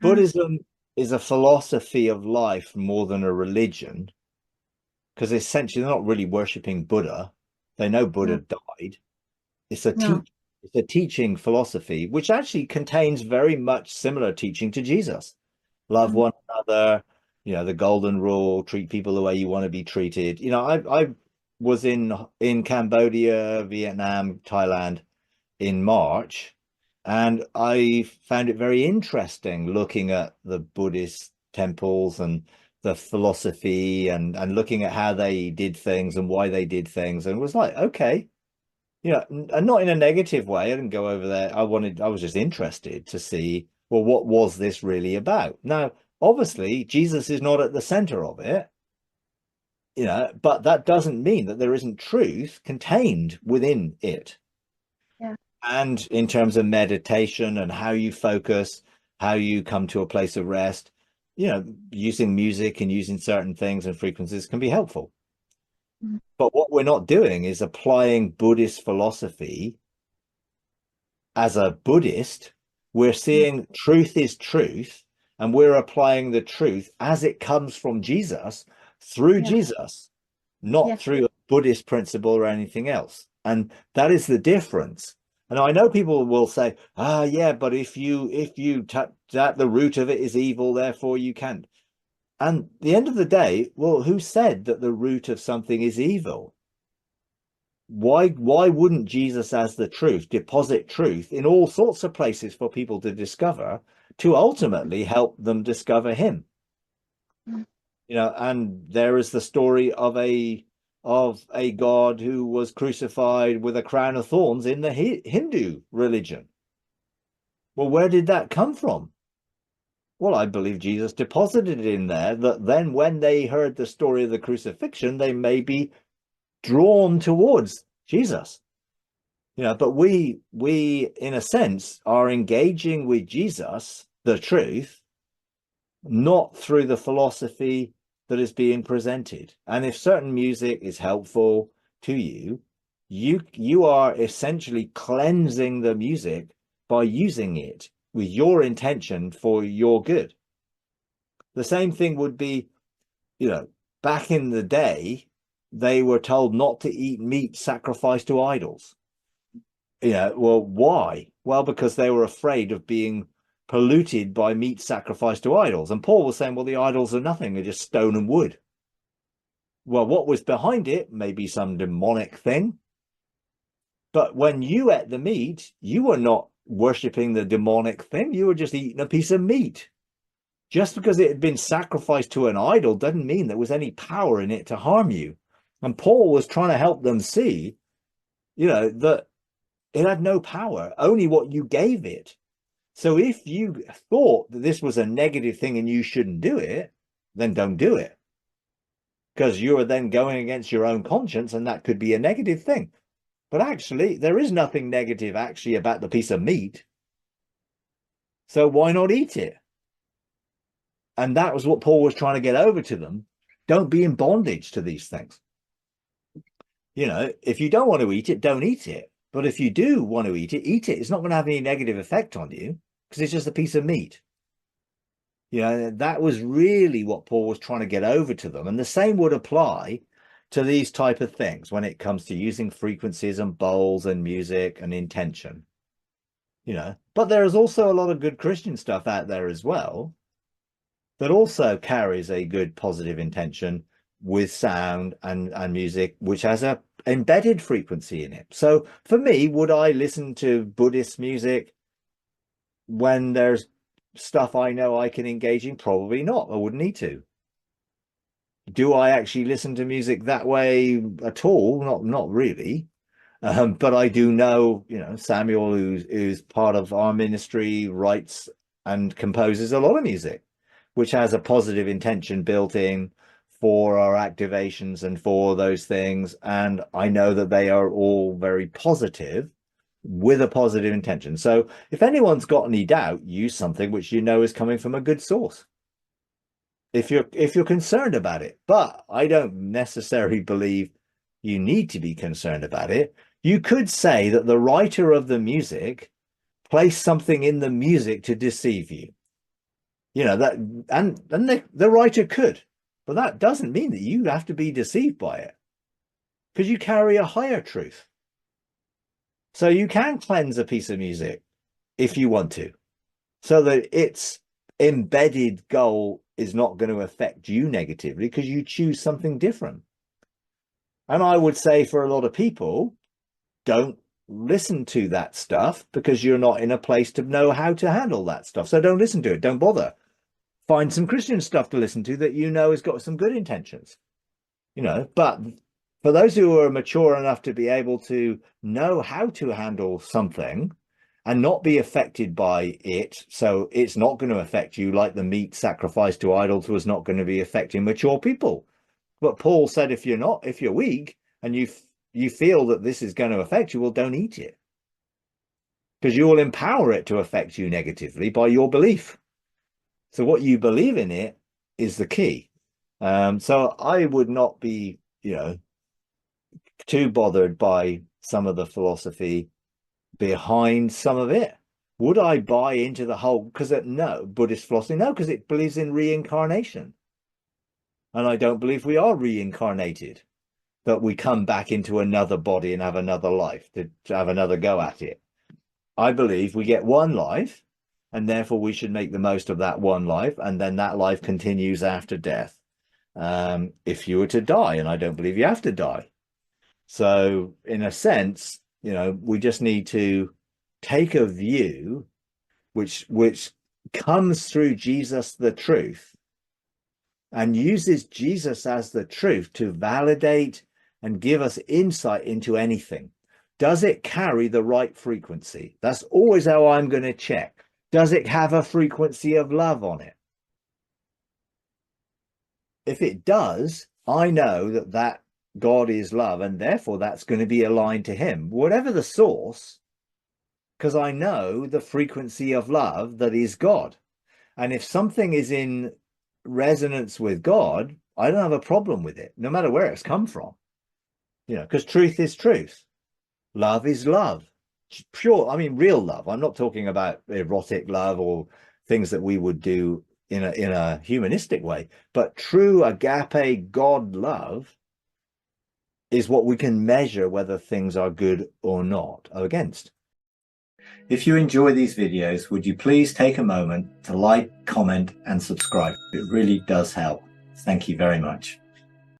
Mm. Buddhism is a philosophy of life more than a religion, because essentially they're not really worshipping Buddha. They know Buddha Mm. died. No. It's a teaching philosophy, which actually contains very much similar teaching to Jesus. Love Mm. one another, the golden rule, treat people the way you want to be treated. I was in Cambodia, Vietnam, Thailand in March, and I found it very interesting looking at the Buddhist temples and the philosophy and looking at how they did things and why they did things, and was like, okay, and not in a negative way. I didn't go over there. I was just interested to see, well, what was this really about? Now, obviously, Jesus is not at the center of it, but that doesn't mean that there isn't truth contained within it. Yeah. And in terms of meditation and how you focus, how you come to a place of rest, using music and using certain things and frequencies can be helpful. Mm. But what we're not doing is applying Buddhist philosophy as a Buddhist. We're Mm. seeing truth is truth, and we're applying the truth as it comes from Jesus through Yeah. Jesus, not Yeah. through a Buddhist principle or anything else. And that is the difference. And I know people will say, yeah, but if you that the root of it is evil, therefore you can't. And at the end of the day, well, who said that the root of something is evil? Why wouldn't Jesus as the truth deposit truth in all sorts of places for people to discover, to ultimately help them discover him? Mm. And there is the story of a God who was crucified with a crown of thorns in the Hindu religion. Well, where did that come from? Well, I believe Jesus deposited it in there, that then when they heard the story of the crucifixion, they may be drawn towards Jesus. But we in a sense are engaging with Jesus, the truth, not through the philosophy that is being presented. And if certain music is helpful to you, you are essentially cleansing the music by using it with your intention for your good. The same thing would be, you know, back in the day, they were told not to eat meat sacrificed to idols. Well, why? Well, because they were afraid of being polluted by meat sacrificed to idols. And Paul was saying, well, the idols are nothing, they're just stone and wood. Well, what was behind it may be some demonic thing. But when you ate the meat, you were not worshipping the demonic thing. You were just eating a piece of meat. Just because it had been sacrificed to an idol doesn't mean there was any power in it to harm you. And Paul was trying to help them see, that it had no power, only what you gave it. So if you thought that this was a negative thing and you shouldn't do it, then don't do it. Because you are then going against your own conscience, and that could be a negative thing. But actually, there is nothing negative actually about the piece of meat. So why not eat it? And that was what Paul was trying to get over to them. Don't be in bondage to these things. If you don't want to eat it, don't eat it. But if you do want to eat it, eat it. It's not going to have any negative effect on you because it's just a piece of meat. That was really what Paul was trying to get over to them. And the same would apply to these type of things when it comes to using frequencies and bowls and music and intention. But there is also a lot of good Christian stuff out there as well that also carries a good positive intention with sound and music, which has a embedded frequency in it. So for me, would I listen to Buddhist music when there's stuff I know I can engage in? Probably not. I wouldn't need to. Do I actually listen to music that way at all? Not really. But I do know, Samuel, who's part of our ministry, writes and composes a lot of music, which has a positive intention built in for our activations and for those things. And I know that they are all very positive with a positive intention. So if anyone's got any doubt, use something which you know is coming from a good source. If you're concerned about it. But I don't necessarily believe you need to be concerned about it. You could say that the writer of the music placed something in the music to deceive you. You know, that, and the writer could, but that doesn't mean that you have to be deceived by it, because you carry a higher truth. So you can cleanse a piece of music if you want to, so that its embedded goal is not going to affect you negatively because you choose something different. And I would say for a lot of people, don't listen to that stuff because you're not in a place to know how to handle that stuff. So don't listen to it. Don't bother. Find some Christian stuff to listen to that you know has got some good intentions, you know. But for those who are mature enough to be able to know how to handle something and not be affected by it, so it's not going to affect you like the meat sacrificed to idols was not going to be affecting mature people. But Paul said, if you're weak and you feel that this is going to affect you, well, don't eat it, because you will empower it to affect you negatively by your belief. So what you believe in it is the key. So I would not be, you know, too bothered by some of the philosophy behind some of it. Would I buy into the whole, because no, Buddhist philosophy, no, because it believes in reincarnation. And I don't believe we are reincarnated, that we come back into another body and have another life to have another go at it. I believe we get one life, and therefore we should make the most of that one life, and then that life continues after death. If you were to die, and I don't believe you have to die. So in a sense, you know, we just need to take a view which comes through Jesus, the truth, and uses Jesus as the truth to validate and give us insight into anything. Does it carry the right frequency? That's always how I'm going to check. Does it have a frequency of love on it? If it does, I know that God is love, and therefore that's going to be aligned to him, whatever the source, because I know the frequency of love that is God. And if something is in resonance with God, I don't have a problem with it, no matter where it's come from, you know, because truth is truth. Love is love. Pure, I mean, real love. I'm not talking about erotic love or things that we would do in a humanistic way, but true agape God love is what we can measure whether things are good or not or against. If you enjoy these videos, would you please take a moment to like, comment, and subscribe? It really does help. Thank you very much.